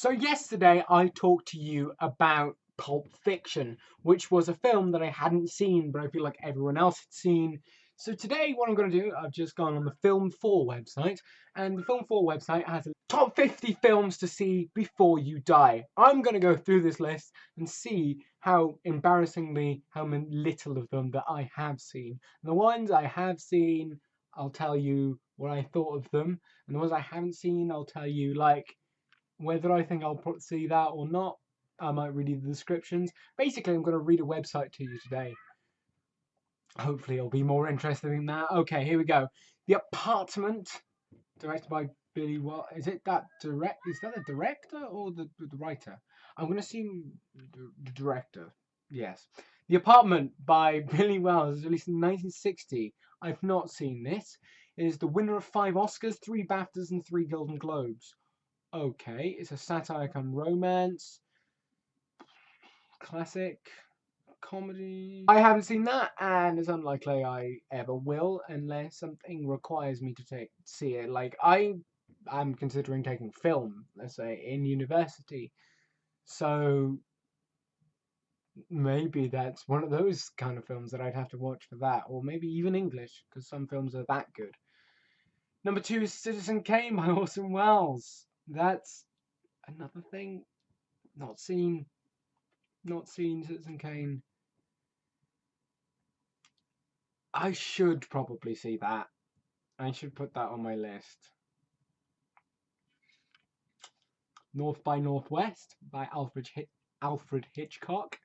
So yesterday I talked to you about Pulp Fiction, which was a film that I hadn't seen, but I feel like everyone else had seen. So today what I'm going to do, I've just gone on the Film 4 website, and the Film 4 website has a top 50 films to see before you die. I'm going to go through this list and see how embarrassingly, how little of them that I have seen. And the ones I have seen, I'll tell you what I thought of them, and the ones I haven't seen, I'll tell you whether I think I'll see that or not. I might read you the descriptions. Basically, I'm going to read a website to you today. Hopefully, it'll be more interesting than that. Okay, here we go. The Apartment, directed by Billy. What is it? That direct? Is that the director or the writer? I'm going to assume the director. Yes. The Apartment by Billy Wells was released in 1960. I've not seen this. It is the winner of 5 Oscars, 3 BAFTAs, and 3 Golden Globes. Okay, it's a satire come romance, classic comedy. I haven't seen that, and it's unlikely I ever will unless something requires me to see it. Like I'm considering taking film, let's say, in university, so maybe that's one of those kind of films that I'd have to watch for that, or maybe even English, because some films are that good. Number 2 is Citizen Kane by Orson Welles. That's another thing. Not seen. Not seen Citizen Kane. I should probably see that. I should put that on my list. North by Northwest by Alfred Hitchcock.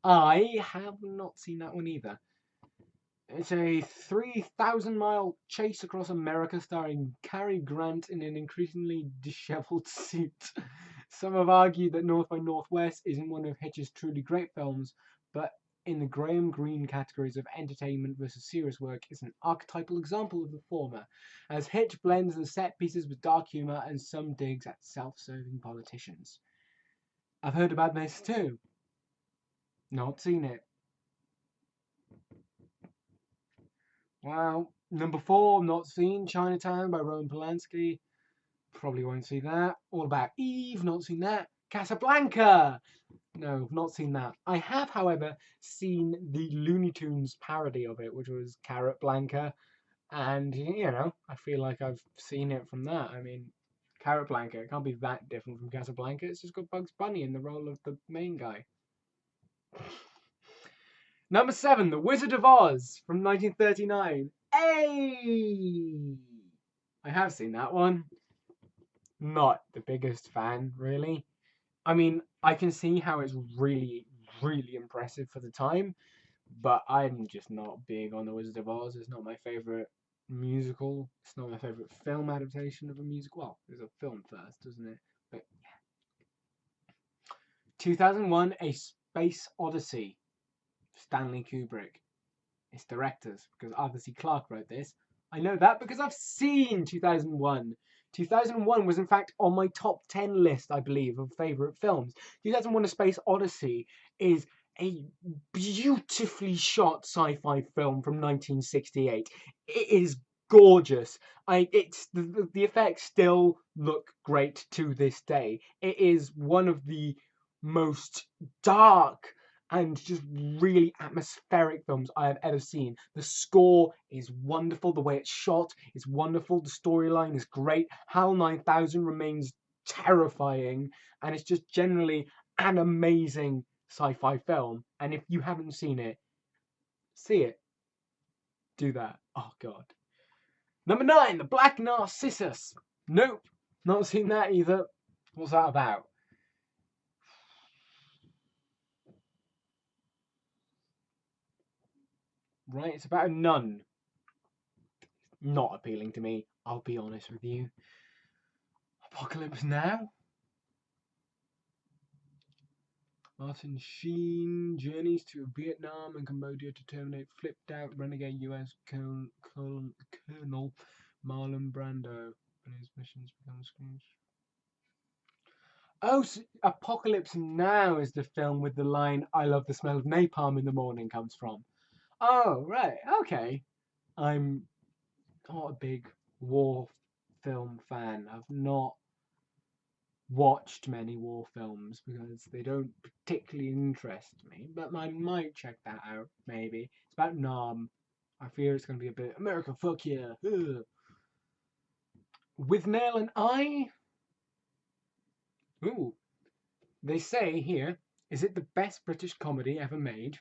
I have not seen that one either. It's a 3,000-mile chase across America starring Cary Grant in an increasingly disheveled suit. Some have argued that North by Northwest isn't one of Hitch's truly great films, but in the Graham Greene categories of entertainment versus serious work is an archetypal example of the former, as Hitch blends the set pieces with dark humour and some digs at self-serving politicians. I've heard about this too. Not seen it. Wow. Number 4, not seen. Chinatown by Roman Polanski. Probably won't see that. All About Eve, not seen that. Casablanca! No, not seen that. I have, however, seen the Looney Tunes parody of it, which was Carrot Blanca. And, I feel like I've seen it from that. I mean, Carrot Blanca, it can't be that different from Casablanca. It's just got Bugs Bunny in the role of the main guy. Number 7, The Wizard of Oz from 1939. Hey! I have seen that one. Not the biggest fan, really. I mean, I can see how it's really, really impressive for the time, but I'm just not big on The Wizard of Oz. It's not my favorite musical. It's not my favorite film adaptation of a musical. Well, there's a film first, isn't it? But yeah. 2001, A Space Odyssey. Stanley Kubrick. It's directors, because Arthur C. Clarke wrote this. I know that because I've seen 2001. 2001 was in fact on my top 10 list, I believe, of favourite films. 2001 A Space Odyssey is a beautifully shot sci-fi film from 1968. It is gorgeous. It's the effects still look great to this day. It is one of the most dark and just really atmospheric films I have ever seen. The score is wonderful. The way it's shot is wonderful. The storyline is great. HAL 9000 remains terrifying. And it's just generally an amazing sci-fi film. And if you haven't seen it, see it. Do that. Oh, God. Number 9, The Black Narcissus. Nope. Not seen that either. What's that about? Right, it's about a nun. Not appealing to me, I'll be honest with you. Apocalypse Now? Martin Sheen journeys to Vietnam and Cambodia to terminate flipped out renegade US Colonel Marlon Brando and his missions become screens. Oh, so Apocalypse Now is the film with the line "I love the smell of napalm in the morning" comes from. Oh, right, okay. I'm not a big war film fan. I've not watched many war films because they don't particularly interest me, but I might check that out, maybe. It's about Nam. I fear it's going to be a bit America, fuck yeah. Ugh. With Nail and I. Ooh, they say here, is it the best British comedy ever made?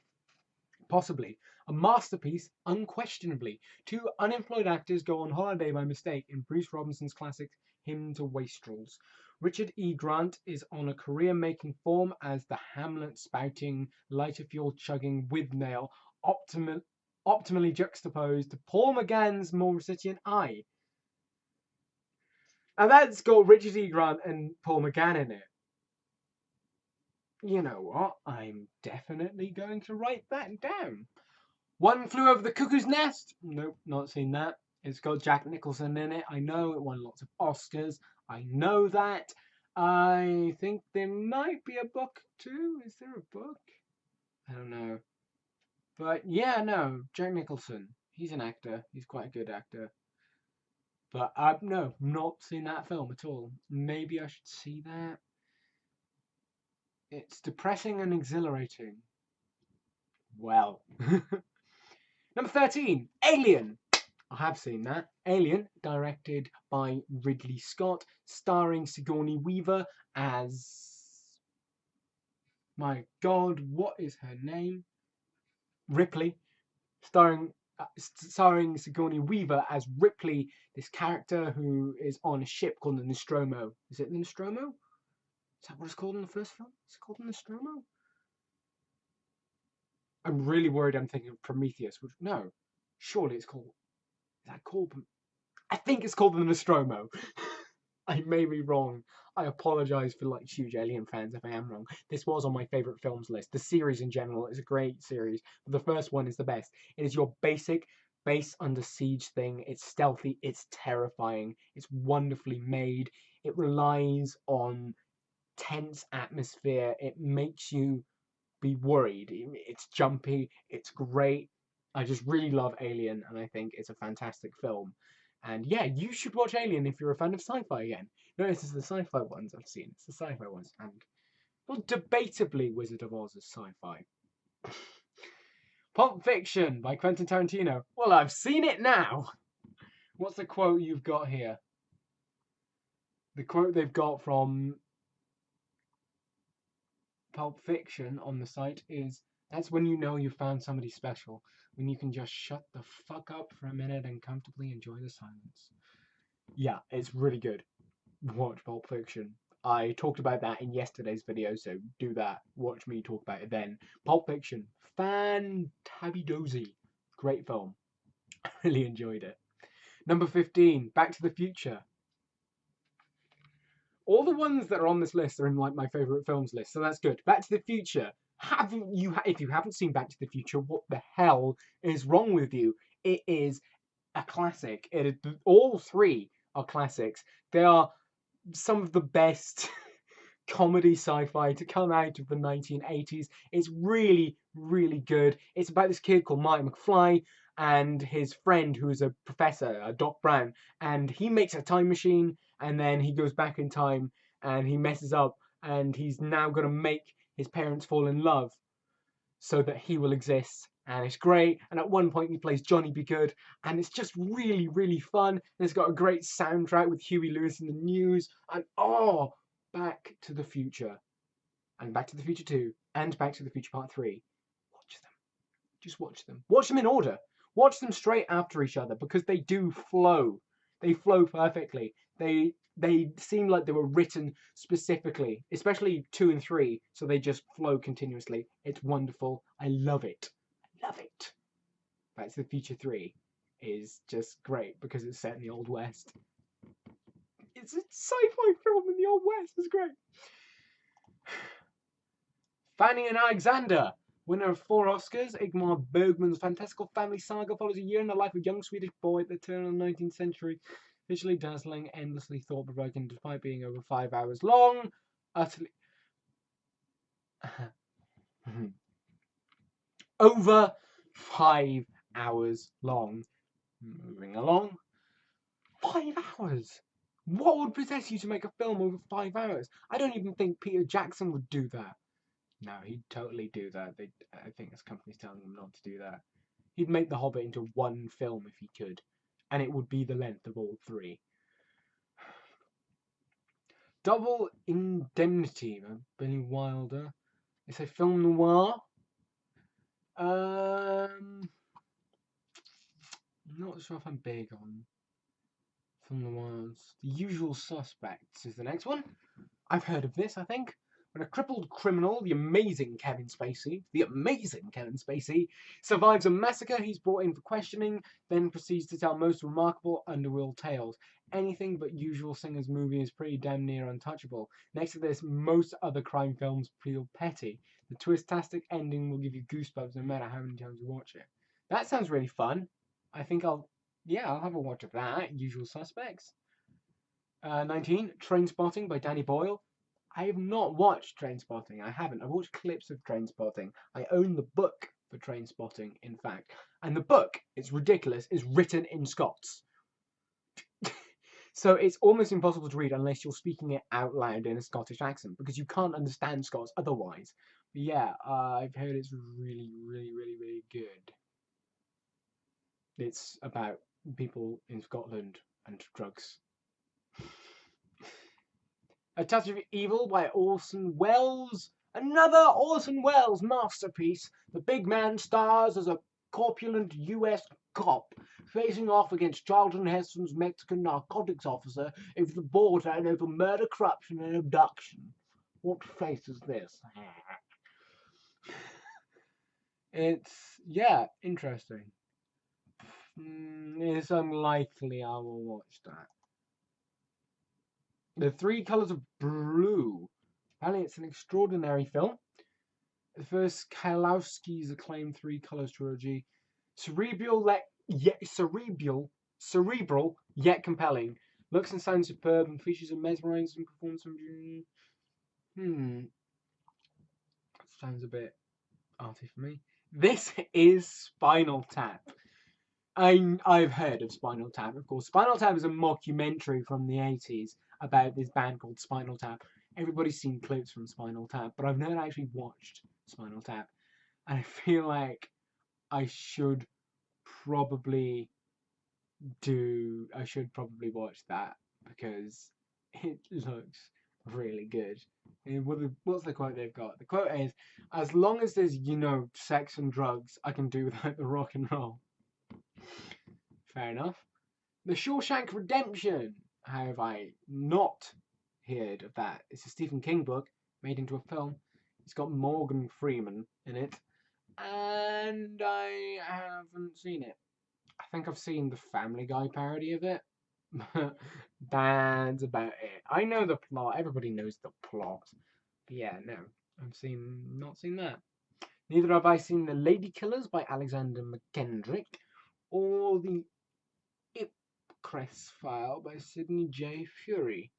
Possibly. A masterpiece, unquestionably. Two unemployed actors go on holiday by mistake in Bruce Robinson's classic Hymn to Wastrels. Richard E. Grant is on a career-making form as the Hamlet-spouting, lighter-fuel-chugging Withnail, optimally juxtaposed to Paul McGann's more recipient eye. And that's got Richard E. Grant and Paul McGann in it. You know what? I'm definitely going to write that down. One Flew Over the Cuckoo's Nest. Nope, not seen that. It's got Jack Nicholson in it. I know it won lots of Oscars. I know that. I think there might be a book too. Is there a book? I don't know. But yeah, no, Jack Nicholson. He's an actor. He's quite a good actor. But no, not seen that film at all. Maybe I should see that. It's depressing and exhilarating. Well. Number 13, Alien. I have seen that. Alien, directed by Ridley Scott, starring Sigourney Weaver as... My God, what is her name? Ripley. Starring Sigourney Weaver as Ripley, this character who is on a ship called the Nostromo. Is it the Nostromo? Is that what it's called in the first film? Is it called the Nostromo? I'm really worried I'm thinking of Prometheus. Which, no, surely it's called... Is that called... I think it's called the Nostromo. I may be wrong. I apologise for like huge Alien fans if I am wrong. This was on my favourite films list. The series in general is a great series, but the first one is the best. It is your basic base under siege thing. It's stealthy, it's terrifying, it's wonderfully made. It relies on tense atmosphere. It makes you be worried. It's jumpy, it's great. I just really love Alien, and I think it's a fantastic film. And yeah, you should watch Alien if you're a fan of sci-fi again. No, this is the sci-fi ones I've seen. It's the sci-fi ones. And, well, debatably Wizard of Oz is sci-fi. Pulp Fiction by Quentin Tarantino. Well, I've seen it now. What's the quote you've got here? The quote they've got from Pulp Fiction on the site is, that's when you know you found somebody special. When you can just shut the fuck up for a minute and comfortably enjoy the silence. Yeah, it's really good. Watch Pulp Fiction. I talked about that in yesterday's video, so do that. Watch me talk about it then. Pulp Fiction. Fantabidozy. Great film. I really enjoyed it. Number 15, Back to the Future. All the ones that are on this list are in like my favourite films list, so that's good. Back to the Future. If you haven't seen Back to the Future, what the hell is wrong with you? It is a classic. All three are classics. They are some of the best comedy sci-fi to come out of the 1980s. It's really, really good. It's about this kid called Marty McFly and his friend who is a professor, Doc Brown, and he makes a time machine and then he goes back in time and he messes up and he's now going to make his parents fall in love so that he will exist. And it's great. And at one point he plays Johnny Be Good. And it's just really, really fun. And it's got a great soundtrack with Huey Lewis in the news. And Back to the Future. And Back to the Future 2. And Back to the Future Part 3. Watch them. Just watch them. Watch them in order. Watch them straight after each other because they do flow. They flow perfectly. They seem like they were written specifically, especially 2 and 3, so they just flow continuously. It's wonderful. I love it. I love it. Back to the Future 3 is just great because it's set in the Old West. It's a sci-fi film in the Old West. It's great. Fanny and Alexander. Winner of 4 Oscars, Ingmar Bergman's fantastical family saga follows a year in the life of a young Swedish boy at the turn of the 19th century. Visually dazzling, endlessly thought-provoking, despite being over 5 hours long. Utterly... over 5 hours long. Moving along. 5 hours! What would possess you to make a film over 5 hours? I don't even think Peter Jackson would do that. No, he'd totally do that. I think his company's telling him not to do that. He'd make The Hobbit into one film if he could, and it would be the length of all three. Double Indemnity by Billy Wilder. It's a film noir. I'm not sure if I'm big on film noirs. The Usual Suspects is the next one. I've heard of this, I think. When a crippled criminal, the amazing Kevin Spacey, survives a massacre, he's brought in for questioning, then proceeds to tell most remarkable underworld tales. Anything but Usual Singer's movie is pretty damn near untouchable. Next to this, most other crime films feel petty. The twistastic ending will give you goosebumps no matter how many times you watch it. That sounds really fun. I think I'll have a watch of that. Usual Suspects. 19, Trainspotting by Danny Boyle. I have not watched Trainspotting. I haven't. I've watched clips of Trainspotting. I own the book for Trainspotting, in fact. And the book, it's ridiculous, is written in Scots. So it's almost impossible to read unless you're speaking it out loud in a Scottish accent, because you can't understand Scots otherwise. But yeah, I've heard it's really, really, really, really good. It's about people in Scotland and drugs. A Touch of Evil by Orson Welles. Another Orson Welles masterpiece. The big man stars as a corpulent US cop facing off against Charlton Heston's Mexican narcotics officer over the border and over murder, corruption, and abduction. What face is this? It's, yeah, interesting. It's unlikely I will watch that. The Three Colors of Blue. Apparently, it's an extraordinary film. The first Kieslowski's acclaimed Three Colors trilogy. Cerebral yet compelling. Looks and sounds superb and features a mesmerizing performance from. Sounds a bit arty for me. This is Spinal Tap. I've heard of Spinal Tap, of course. Spinal Tap is a mockumentary from the 80s about this band called Spinal Tap. Everybody's seen clips from Spinal Tap, but I've never actually watched Spinal Tap. And I feel like I should probably watch that because it looks really good. And what's the quote they've got? The quote is, as long as there's, sex and drugs, I can do without the rock and roll. Fair enough. The Shawshank Redemption. How have I not heard of that? It's a Stephen King book made into a film. It's got Morgan Freeman in it. And I haven't seen it. I think I've seen the Family Guy parody of it. That's about it. I know the plot. Everybody knows the plot. But yeah, no. I've not seen that. Neither have I seen The Lady Killers by Alexander McKendrick or The Ipcress File by Sidney J. Fury.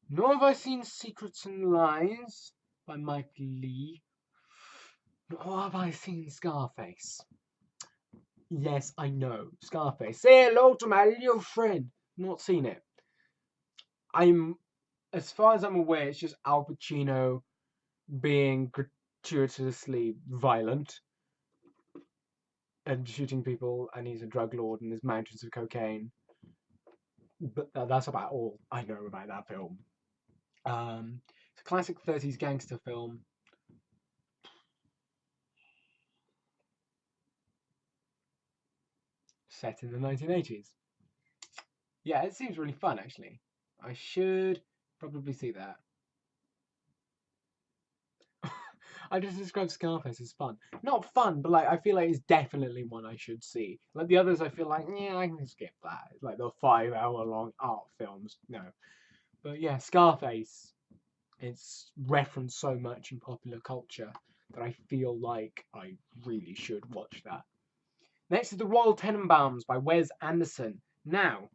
Nor have I seen Secrets and Lies by Mike Lee. Nor have I seen Scarface. Yes, I know. Scarface. Say hello to my little friend. Not seen it. As far as I'm aware, it's just Al Pacino being gratuitously violent and shooting people, and he's a drug lord, and there's mountains of cocaine. But that's about all I know about that film. It's a classic 30s gangster film. Set in the 1980s. Yeah, it seems really fun, actually. I should probably see that. I just described Scarface as fun. Not fun, but I feel like it's definitely one I should see. Like the others, I feel like, yeah, I can skip that. Like the 5-hour long art films. No. But yeah, Scarface, it's referenced so much in popular culture that I feel like I really should watch that. Next is The Royal Tenenbaums by Wes Anderson. Now,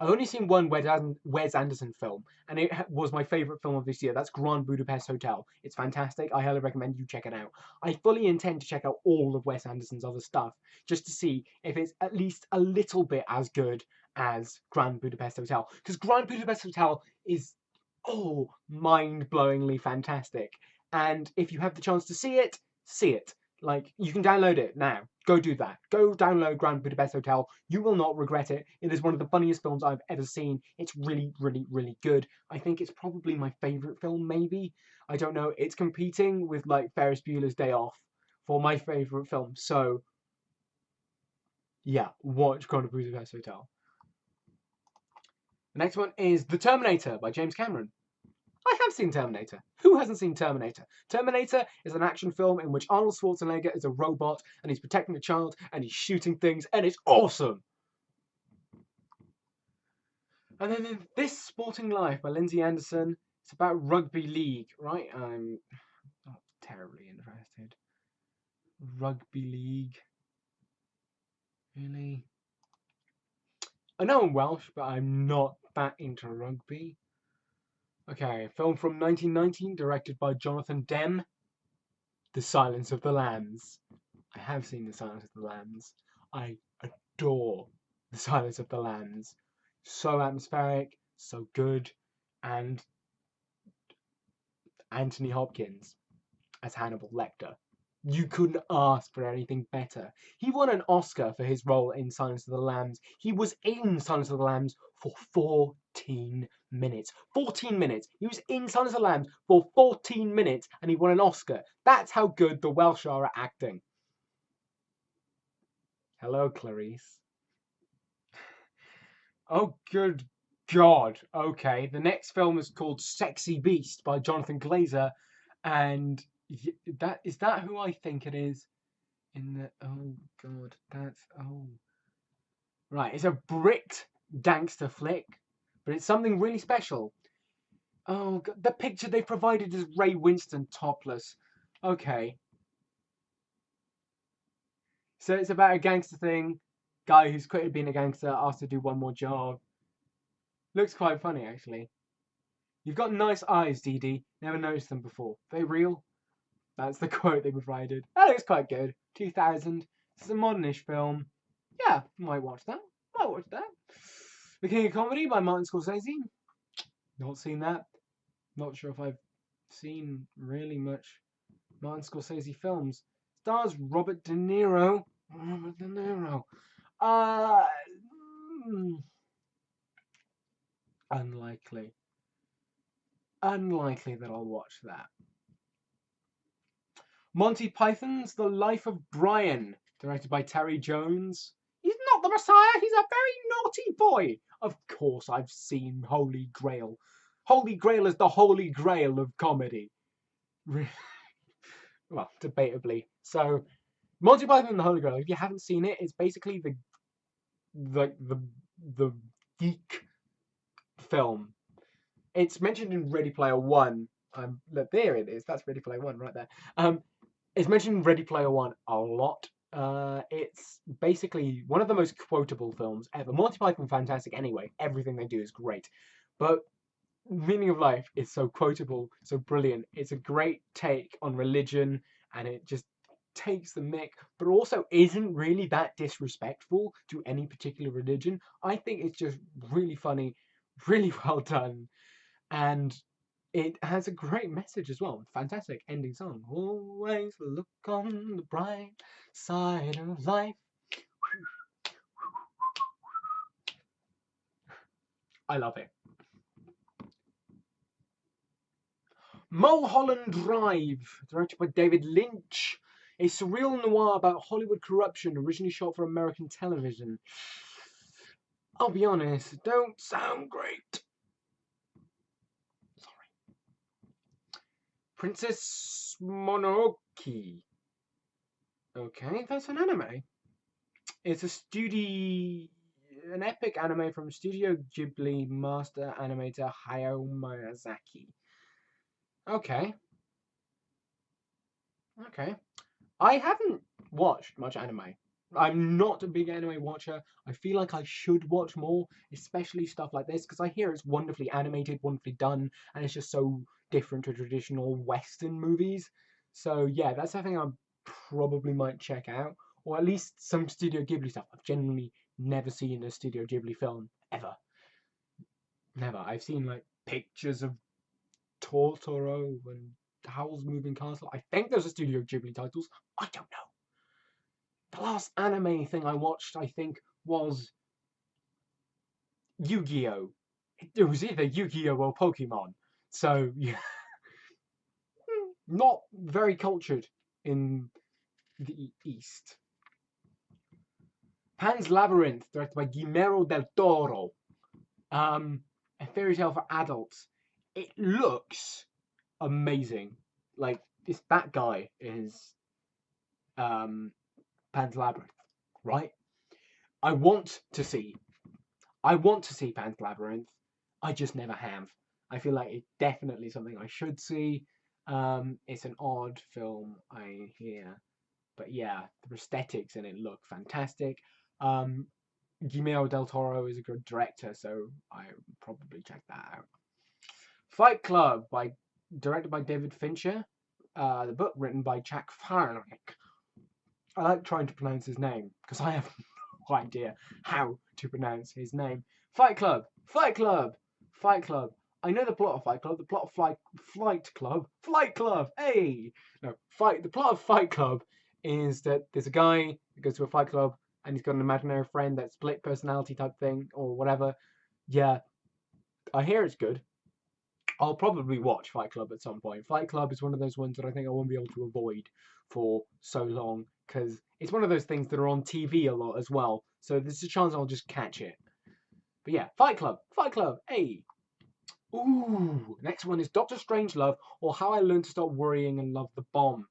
I've only seen one Wes Anderson film, and it was my favourite film of this year. That's Grand Budapest Hotel. It's fantastic. I highly recommend you check it out. I fully intend to check out all of Wes Anderson's other stuff, just to see if it's at least a little bit as good as Grand Budapest Hotel, because Grand Budapest Hotel is mind-blowingly fantastic. And if you have the chance to see it, see it. Like, you can download it now. Go do that. Go download Grand Budapest Hotel. You will not regret it. It is one of the funniest films I've ever seen. It's really, really, really good. I think it's probably my favorite film, maybe. I don't know. It's competing with, like, Ferris Bueller's Day Off for my favorite film. So, yeah, watch Grand Budapest Hotel. The next one is The Terminator by James Cameron. I have seen Terminator. Who hasn't seen Terminator? Terminator is an action film in which Arnold Schwarzenegger is a robot and he's protecting a child and he's shooting things and it's awesome. And then This Sporting Life by Lindsay Anderson. It's about rugby league, right? I'm not terribly interested. Rugby league. Really? I know I'm Welsh, but I'm not that into rugby. Okay, film from 1919, directed by Jonathan Demme. The Silence of the Lambs. I have seen The Silence of the Lambs. I adore The Silence of the Lambs. So atmospheric, so good, and Anthony Hopkins as Hannibal Lecter. You couldn't ask for anything better. He won an Oscar for his role in Silence of the Lambs. He was in Silence of the Lambs for 14 minutes. 14 minutes. He was in Silence of the Lambs for 14 minutes and he won an Oscar. That's how good the Welsh are at acting. Hello, Clarice. Oh, good God. Okay, the next film is called Sexy Beast by Jonathan Glazer, and is that who I think it is? Oh God, right. It's a Brit gangster flick, but it's something really special. Oh God, the picture they provided is Ray Winston topless. Okay, so it's about a gangster thing. Guy who's quitted being a gangster, asked to do one more job. Looks quite funny, actually. You've got nice eyes, Dee Dee. Never noticed them before. They real? That's the quote they provided. That looks quite good. 2000. It's a modernish film. Yeah, might watch that. Might watch that. The King of Comedy by Martin Scorsese. Not seen that. Not sure if I've seen really much Martin Scorsese films. Stars Robert De Niro. Robert De Niro. Unlikely. Unlikely that I'll watch that. Monty Python's The Life of Brian, directed by Terry Jones. He's not the Messiah, he's a very naughty boy. Of course I've seen Holy Grail. Holy Grail is the holy grail of comedy. Well, debatably. So, Monty Python and the Holy Grail, if you haven't seen it, it's basically the geek film. It's mentioned in Ready Player One. There it is. That's Ready Player One right there. It's mentioned in Ready Player One a lot. It's basically one of the most quotable films ever. Monty Python, fantastic anyway. Everything they do is great. But Meaning of Life is so quotable, so brilliant. It's a great take on religion, and it just takes the mick, but also isn't really that disrespectful to any particular religion. I think it's just really funny, really well done, and it has a great message as well. Fantastic ending song. Always look on the bright side of life. I love it. Mulholland Drive, directed by David Lynch. A surreal noir about Hollywood corruption, originally shot for American television. I'll be honest, don't sound great. Sorry. Princess Mononoke. Okay, that's an anime. It's an epic anime from Studio Ghibli master animator Hayao Miyazaki. Okay. I haven't watched much anime. I'm not a big anime watcher. I feel like I should watch more, especially stuff like this, because I hear it's wonderfully animated, wonderfully done, and it's just so different to traditional Western movies. So yeah, that's something I probably might check out, or at least some Studio Ghibli stuff. I've genuinely never seen a Studio Ghibli film ever. Never. I've seen like pictures of Totoro and Howl's Moving Castle. I think those are Studio Ghibli titles. I don't know. The last anime thing I watched, I think, was Yu-Gi-Oh! It was either Yu-Gi-Oh! Or Pokemon. So, yeah, not very cultured in the East. Pan's Labyrinth, directed by Guillermo del Toro. A fairy tale for adults. It looks amazing. Like, that guy is Pan's Labyrinth, right? I want to see Pan's Labyrinth. I just never have. I feel like it's definitely something I should see. It's an odd film, I hear, but yeah, the aesthetics in it look fantastic. Guillermo del Toro is a good director, so I would probably check that out. Fight Club, directed by David Fincher. The book written by Jack Farnick. I like trying to pronounce his name because I have no idea how to pronounce his name. Fight Club, Fight Club, Fight Club. I know the plot of Fight Club. The plot of Flight Club. Hey, no, Fight. The plot of Fight Club is that there's a guy who goes to a fight club and he's got an imaginary friend that split personality type thing or whatever. Yeah, I hear it's good. I'll probably watch Fight Club at some point. Fight Club is one of those ones that I think I won't be able to avoid for so long because it's one of those things that are on TV a lot as well. So there's a chance I'll just catch it. But yeah, Fight Club, hey. Ooh, next one is Doctor Strangelove or How I Learned to Stop Worrying and Love the Bomb,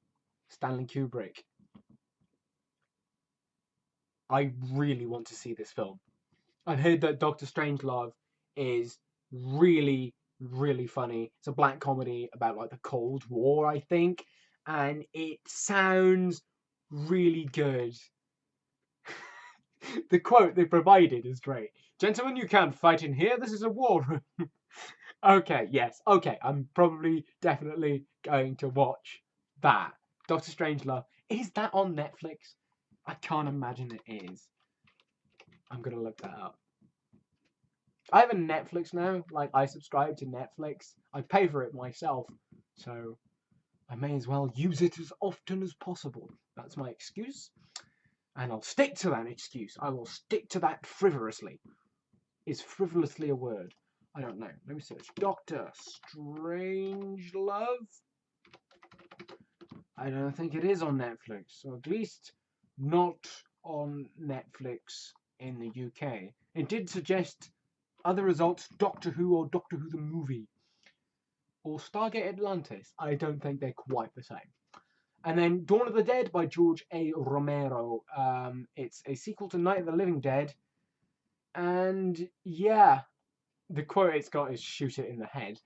Stanley Kubrick. I really want to see this film. I've heard that Doctor Strangelove is really, really funny. It's a black comedy about like the Cold War, I think, and it sounds really good. The quote they provided is great. Gentlemen, you can't fight in here. This is a war room. Okay, yes. Okay, I'm probably definitely going to watch that. Doctor Strangelove. Is that on Netflix? I can't imagine it is. I'm going to look that up. I have a Netflix now. Like, I subscribe to Netflix. I pay for it myself. So, I may as well use it as often as possible. That's my excuse. And I'll stick to that excuse. I will stick to that frivolously. Is frivolously a word? I don't know. Let me search. Doctor Strangelove. I don't think it is on Netflix. Or at least not on Netflix in the UK. It did suggest other results, Doctor Who or Doctor Who the movie. Or Stargate Atlantis. I don't think they're quite the same. And then Dawn of the Dead by George A. Romero. It's a sequel to Night of the Living Dead. And yeah, the quote it's got is shoot it in the head.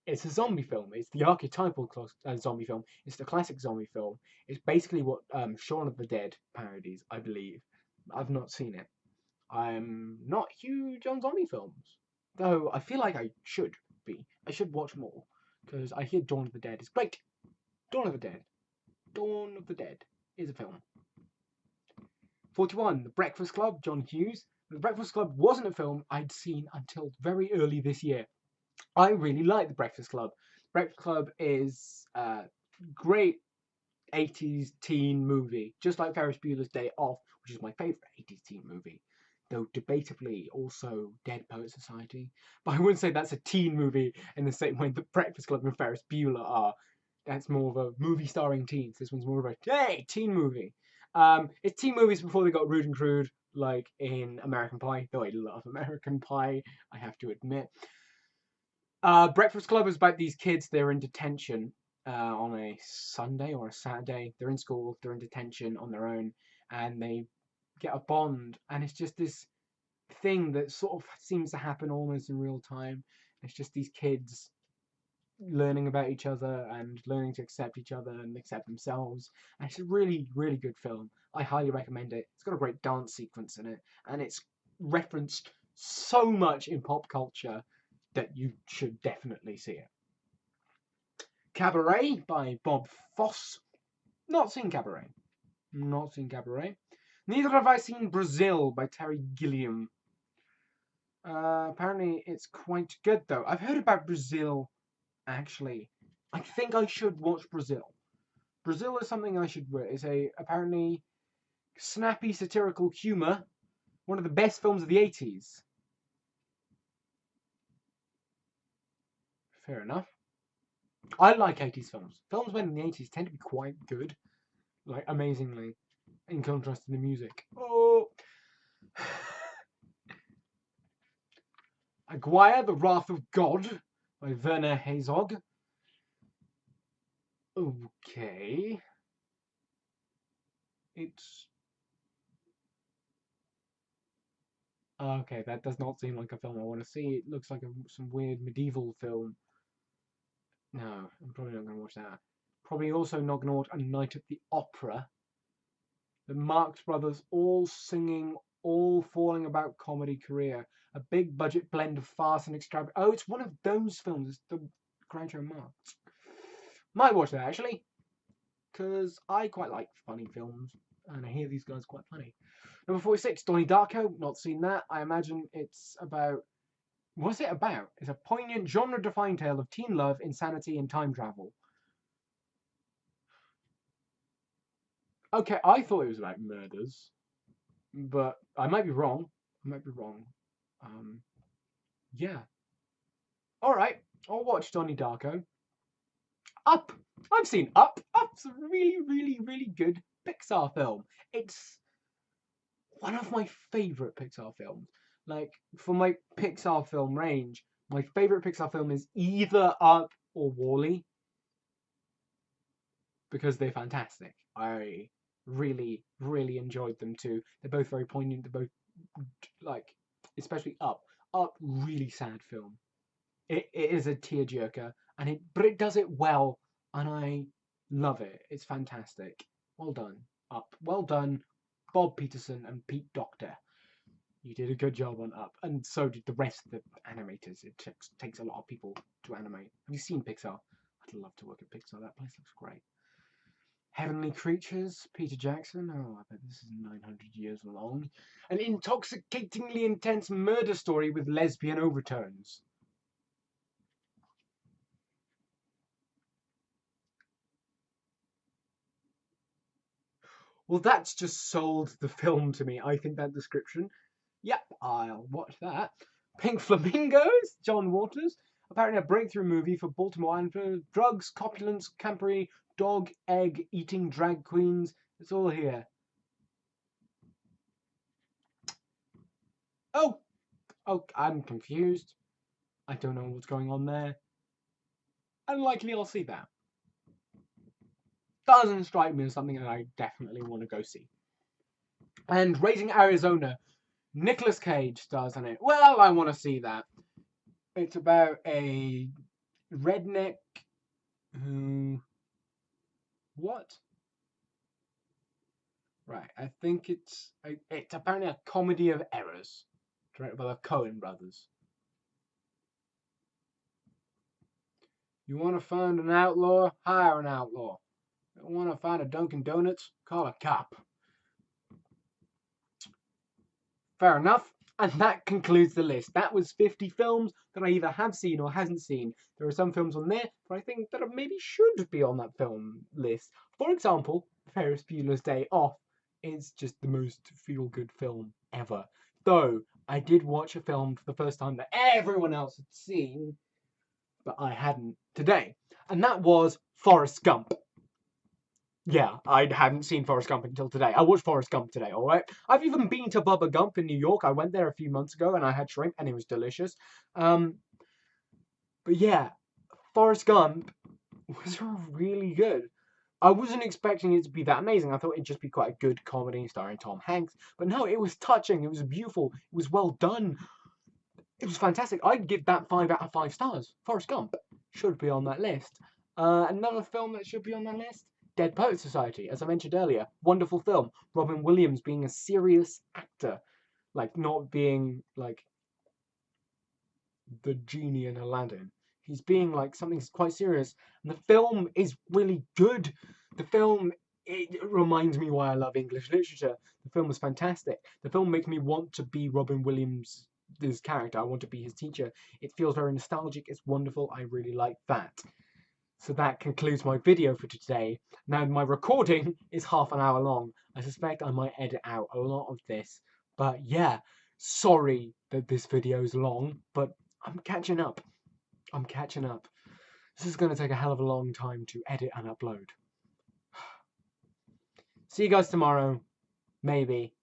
It's a zombie film. It's the archetypal zombie film. It's the classic zombie film. It's basically what Shaun of the Dead parodies, I believe. I've not seen it. I'm not huge on zombie films, though I feel like I should be. I should watch more, because I hear Dawn of the Dead is great. Dawn of the Dead. Dawn of the Dead is a film. 41, The Breakfast Club, John Hughes. The Breakfast Club wasn't a film I'd seen until very early this year. I really like The Breakfast Club. Breakfast Club is a great 80s teen movie, just like Ferris Bueller's Day Off, which is my favourite 80s teen movie. Though debatably also Dead Poets Society. But I wouldn't say that's a teen movie in the same way that Breakfast Club and Ferris Bueller are. That's more of a movie starring teens. This one's more of a, hey, teen movie. It's teen movies before they got rude and crude, like in American Pie. Though I love American Pie, I have to admit. Breakfast Club is about these kids. They're in detention on a Sunday or a Saturday. They're in school. They're in detention on their own, and they get a bond. And it's just this thing that sort of seems to happen almost in real time. It's just these kids learning about each other and learning to accept each other and accept themselves. And it's a really, really good film. I highly recommend it. It's got a great dance sequence in it, and it's referenced so much in pop culture that you should definitely see it. Cabaret by Bob Fosse. Not seen Cabaret. Not seen Cabaret. Neither have I seen Brazil by Terry Gilliam. Apparently it's quite good though. I've heard about Brazil, actually. I think I should watch Brazil. Brazil is something I should watch. It's a apparently snappy satirical humour. One of the best films of the 80s. Fair enough. I like 80s films. Films made in the 80s tend to be quite good. Like, amazingly. In contrast to the music. Oh! Aguirre, The Wrath of God by Werner Herzog. Okay. It's... Okay, that does not seem like a film I want to see. It looks like some weird medieval film. No, I'm probably not going to watch that. Probably also not going to watch A Night at the Opera. The Marx Brothers all singing, all falling about comedy career. A big budget blend of farce and extravagance. Oh, it's one of those films. It's the Groucho Marx. Might watch that actually, because I quite like funny films, and I hear these guys quite funny. Number 46, Donnie Darko. Not seen that. I imagine it's about. What's it about? It's a poignant, genre-defined tale of teen love, insanity, and time travel. Okay, I thought it was about murders, but I might be wrong. I might be wrong. Yeah. All right, I'll watch Donnie Darko. Up. I've seen Up. Up's a really, really, really good Pixar film. It's one of my favorite Pixar films. Like, for my Pixar film range, my favorite Pixar film is either Up or Wall-E because they're fantastic. I really, really enjoyed them too. They're both very poignant. They're both like, especially Up. Up, really sad film. It is a tearjerker, but it does it well, and I love it. It's fantastic. Well done, Up. Well done, Bob Peterson and Pete Docter. You did a good job on Up, and so did the rest of the animators. It takes a lot of people to animate. Have you seen Pixar? I'd love to work at Pixar. That place looks great. Heavenly Creatures, Peter Jackson. Oh, I bet this is 900 years long. An intoxicatingly intense murder story with lesbian overtones. Well, that's just sold the film to me. I think that description. Yep, I'll watch that. Pink Flamingos, John Waters. Apparently a breakthrough movie for Baltimore and drugs, copulence, campery, dog, egg, eating drag queens. It's all here. Oh, I'm confused. I don't know what's going on there. Unlikely I'll see that. Doesn't strike me as something that I definitely want to go see. And Raising Arizona. Nicolas Cage stars in it. Well, I want to see that. It's about a redneck who... What? Right, I think it's apparently a comedy of errors, directed by the Coen brothers. You want to find an outlaw? Hire an outlaw. You want to find a Dunkin' Donuts? Call a cop. Fair enough. And that concludes the list. That was 50 films that I either have seen or hasn't seen. There are some films on there that I think that maybe should be on that film list. For example, Ferris Bueller's Day Off is just the most feel-good film ever. Though, I did watch a film for the first time that everyone else had seen, but I hadn't today. And that was Forrest Gump. Yeah, I hadn't seen Forrest Gump until today. I watched Forrest Gump today, alright? I've even been to Bubba Gump in New York. I went there a few months ago and I had shrimp and it was delicious. But yeah, Forrest Gump was really good. I wasn't expecting it to be that amazing. I thought it'd just be quite a good comedy starring Tom Hanks. But no, it was touching. It was beautiful. It was well done. It was fantastic. I'd give that 5 out of 5 stars. Forrest Gump should be on that list. Another film that should be on that list, Dead Poets Society, as I mentioned earlier. Wonderful film. Robin Williams being a serious actor. Like, not being, like, the genie in Aladdin. He's being, like, something quite serious. And the film is really good. The film it reminds me why I love English literature. The film was fantastic. The film makes me want to be Robin Williams' character. I want to be his teacher. It feels very nostalgic. It's wonderful. I really like that. So that concludes my video for today. Now my recording is half an hour long. I suspect I might edit out a lot of this. But yeah, sorry that this video is long, but I'm catching up. I'm catching up. This is going to take a hell of a long time to edit and upload. See you guys tomorrow. Maybe.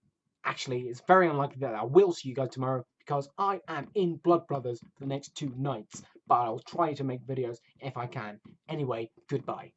Actually, it's very unlikely that I will see you guys tomorrow because I am in Blood Brothers for the next 2 nights. But I'll try to make videos if I can. Anyway, goodbye.